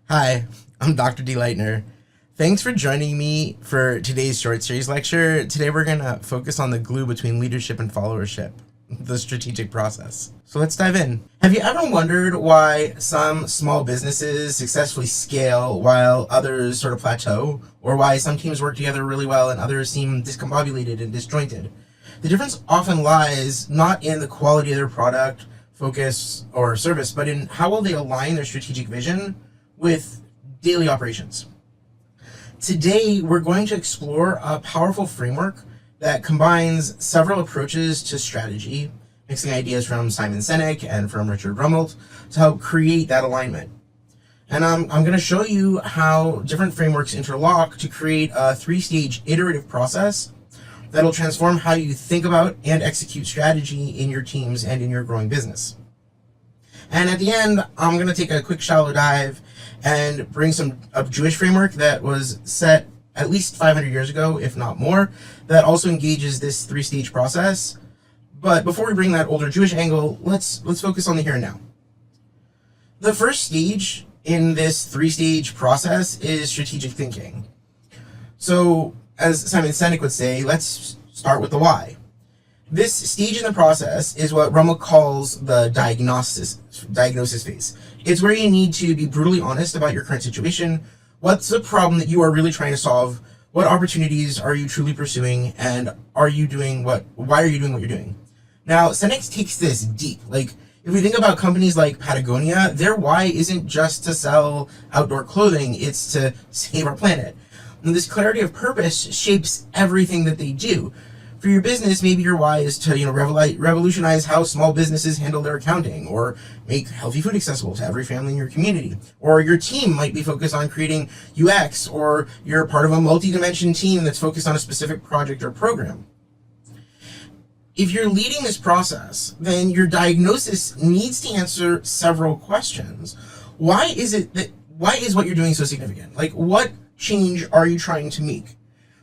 Hi, I'm Dr. D. Leitner. Thanks for joining me for today's short series lecture. Today we're going to focus on the glue between leadership and followership, the strategic process. So let's dive in. Have you ever wondered why some small businesses successfully scale while others sort of plateau? Or why some teams work together really well and others seem discombobulated and disjointed? The difference often lies not in the quality of their product, focus, or service, but in how well they align their strategic vision with daily operations. Today, we're going to explore a powerful framework that combines several approaches to strategy, mixing ideas from Simon Sinek and from Richard Rummelt to help create that alignment. And I'm going to show you how different frameworks interlock to create a three-stage iterative process that'll transform how you think about and execute strategy in your teams and in your growing business. And at the end, I'm going to take a quick shallow dive and bring a Jewish framework that was set at least 500 years ago, if not more, that also engages this three-stage process. But before we bring that older Jewish angle, let's focus on the here and now. The first stage in this three-stage process is strategic thinking. So, as Simon Sinek would say, let's start with the why. This stage in the process is what Rummelt calls the diagnosis phase. It's where you need to be brutally honest about your current situation. What's the problem that you are really trying to solve? What opportunities are you truly pursuing? And why are you doing what you're doing? Now, Sinek takes this deep. Like, if we think about companies like Patagonia, their why isn't just to sell outdoor clothing, it's to save our planet. And this clarity of purpose shapes everything that they do. For your business, maybe your why is to revolutionize how small businesses handle their accounting, or make healthy food accessible to every family in your community. Or your team might be focused on creating UX, or you're part of a multi-dimension team that's focused on a specific project or program. If you're leading this process, then your diagnosis needs to answer several questions. Why is what you're doing so significant? Like, what change are you trying to make?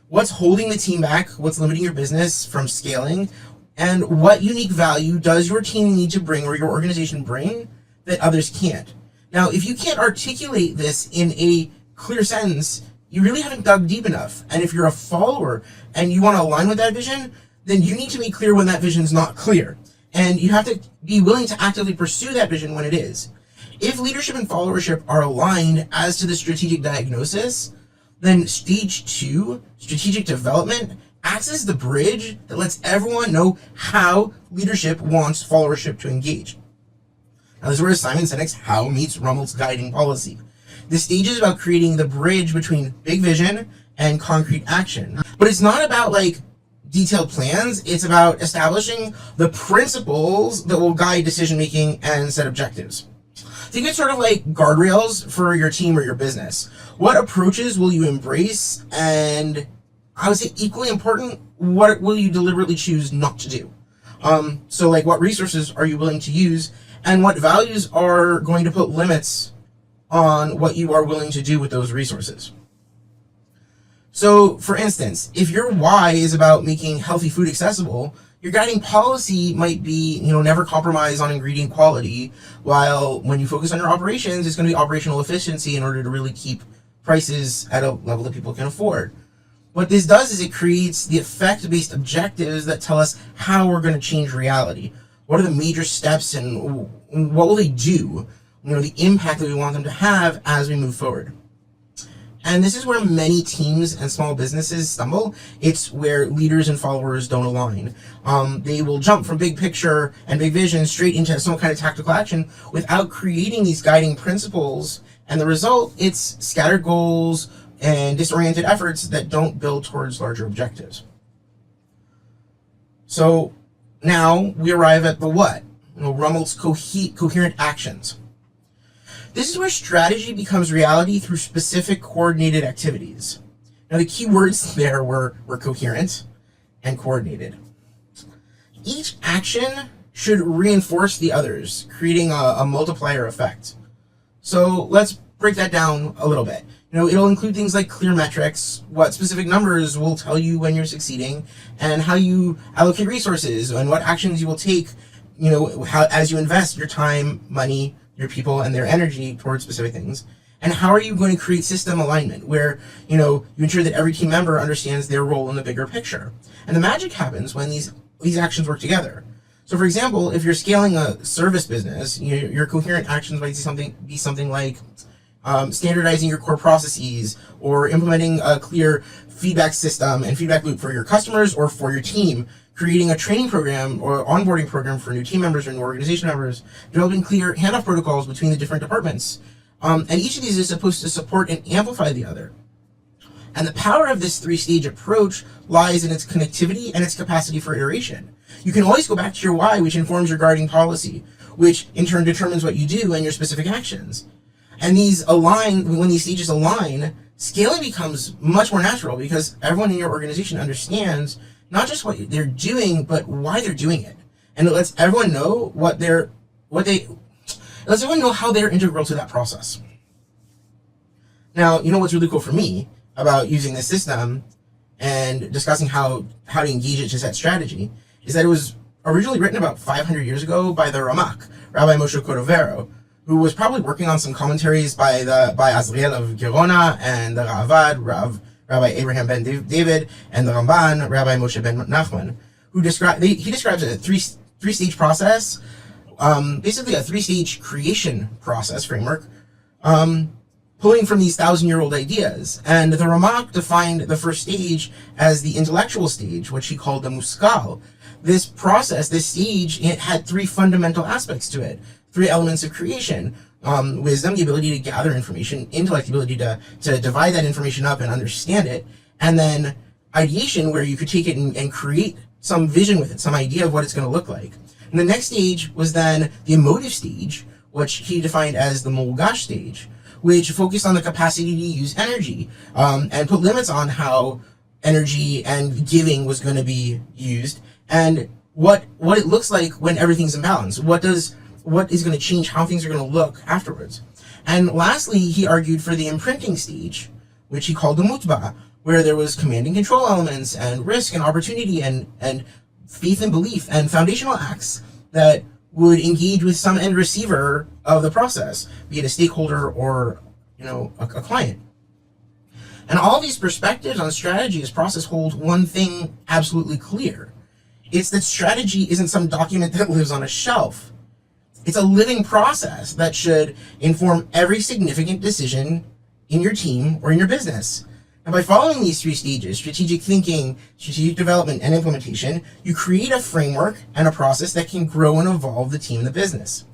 What's holding the team back? What's limiting your business from scaling? And what unique value does your team need to bring, or your organization bring, that others can't? Now, if you can't articulate this in a clear sentence, you really haven't dug deep enough. And if you're a follower and you want to align with that vision, then you need to be clear when that vision is not clear. And you have to be willing to actively pursue that vision when it is. If leadership and followership are aligned as to the strategic diagnosis, then stage 2, strategic development, acts as the bridge that lets everyone know how leadership wants followership to engage. Now, this is where Simon Sinek's how meets Rummelt's guiding policy. This stage is about creating the bridge between big vision and concrete action. But it's not about detailed plans, it's about establishing the principles that will guide decision making and set objectives. Think it's sort of like guardrails for your team or your business. What approaches will you embrace? And I would say equally important, what will you deliberately choose not to do? So what resources are you willing to use? And what values are going to put limits on what you are willing to do with those resources? So, for instance, if your why is about making healthy food accessible, your guiding policy might be, never compromise on ingredient quality, while when you focus on your operations, it's going to be operational efficiency in order to really keep prices at a level that people can afford. What this does is it creates the effect-based objectives that tell us how we're going to change reality. What are the major steps and what will they do? The impact that we want them to have as we move forward. And this is where many teams and small businesses stumble. It's where leaders and followers don't align. They will jump from big picture and big vision straight into some kind of tactical action without creating these guiding principles. And the result, it's scattered goals and disoriented efforts that don't build towards larger objectives. So now we arrive at the what, Rummelt's coherent actions. This is where strategy becomes reality through specific coordinated activities. Now, the key words there were coherent and coordinated. Each action should reinforce the others, creating a multiplier effect. So let's break that down a little bit. It'll include things like clear metrics, what specific numbers will tell you when you're succeeding, and how you allocate resources, and what actions you will take, as you invest your time, money, your people, and their energy towards specific things. And how are you going to create system alignment where, you ensure that every team member understands their role in the bigger picture? And the magic happens when these actions work together. So for example, if you're scaling a service business, your coherent actions might be something like standardizing your core processes, or implementing a clear feedback system and feedback loop for your customers or for your team, creating a training program or onboarding program for new team members or new organization members, developing clear handoff protocols between the different departments. And each of these is supposed to support and amplify the other. And the power of this three-stage approach lies in its connectivity and its capacity for iteration. You can always go back to your why, which informs your guiding policy, which in turn determines what you do and your specific actions. And when these stages align, scaling becomes much more natural because everyone in your organization understands not just what they're doing, but why they're doing it. And it lets everyone know lets everyone know how they're integral to that process. Now, what's really cool for me about using this system and discussing how to engage it to set strategy is that it was originally written about 500 years ago by the Ramak, Rabbi Moshe Cordovero, who was probably working on some commentaries by Azriel of Gerona and the Ravad, Rabbi Abraham ben David, and the Ramban, Rabbi Moshe ben Nachman, he describes a three-stage process, basically a three-stage creation process framework, pulling from these 1,000-year-old ideas. And the Ramak defined the first stage as the intellectual stage, which he called the muskal. This stage, it had three fundamental aspects to it. Three elements of creation: wisdom, the ability to gather information; intellect, the ability to divide that information up and understand it; and then ideation, where you could take it and create some vision with it, some idea of what it's going to look like. And the next stage was then the emotive stage, which he defined as the mulgash stage, which focused on the capacity to use energy and put limits on how energy and giving was going to be used, and what it looks like when everything's in balance. What is going to change how things are going to look afterwards. And lastly, he argued for the imprinting stage, which he called the mutba, where there was command and control elements and risk and opportunity and faith and belief and foundational acts that would engage with some end receiver of the process, be it a stakeholder or a client. And all these perspectives on strategy as process hold one thing absolutely clear. It's that strategy isn't some document that lives on a shelf. It's a living process that should inform every significant decision in your team or in your business. And by following these three stages, strategic thinking, strategic development, and implementation, you create a framework and a process that can grow and evolve the team and the business.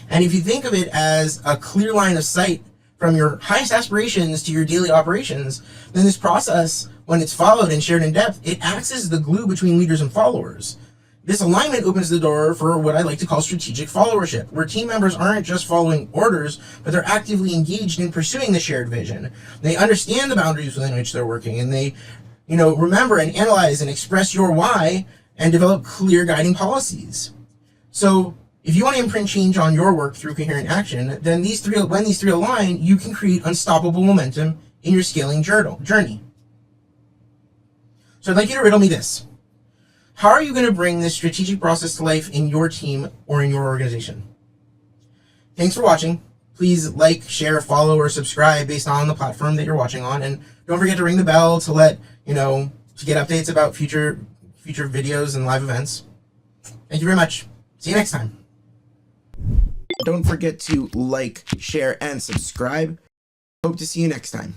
And if you think of it as a clear line of sight from your highest aspirations to your daily operations, then this process, when it's followed and shared in depth, it acts as the glue between leaders and followers. This alignment opens the door for what I like to call strategic followership, where team members aren't just following orders, but they're actively engaged in pursuing the shared vision. They understand the boundaries within which they're working, and they, remember and analyze and express your why and develop clear guiding policies. So if you want to imprint change on your work through coherent action, then when these three align, you can create unstoppable momentum in your scaling journey. So I'd like you to riddle me this. How are you going to bring this strategic process to life in your team or in your organization? Thanks for watching. Please like, share, follow, or subscribe based on the platform that you're watching on. And don't forget to ring the bell to to get updates about future videos and live events. Thank you very much. See you next time. Don't forget to like, share, and subscribe. Hope to see you next time.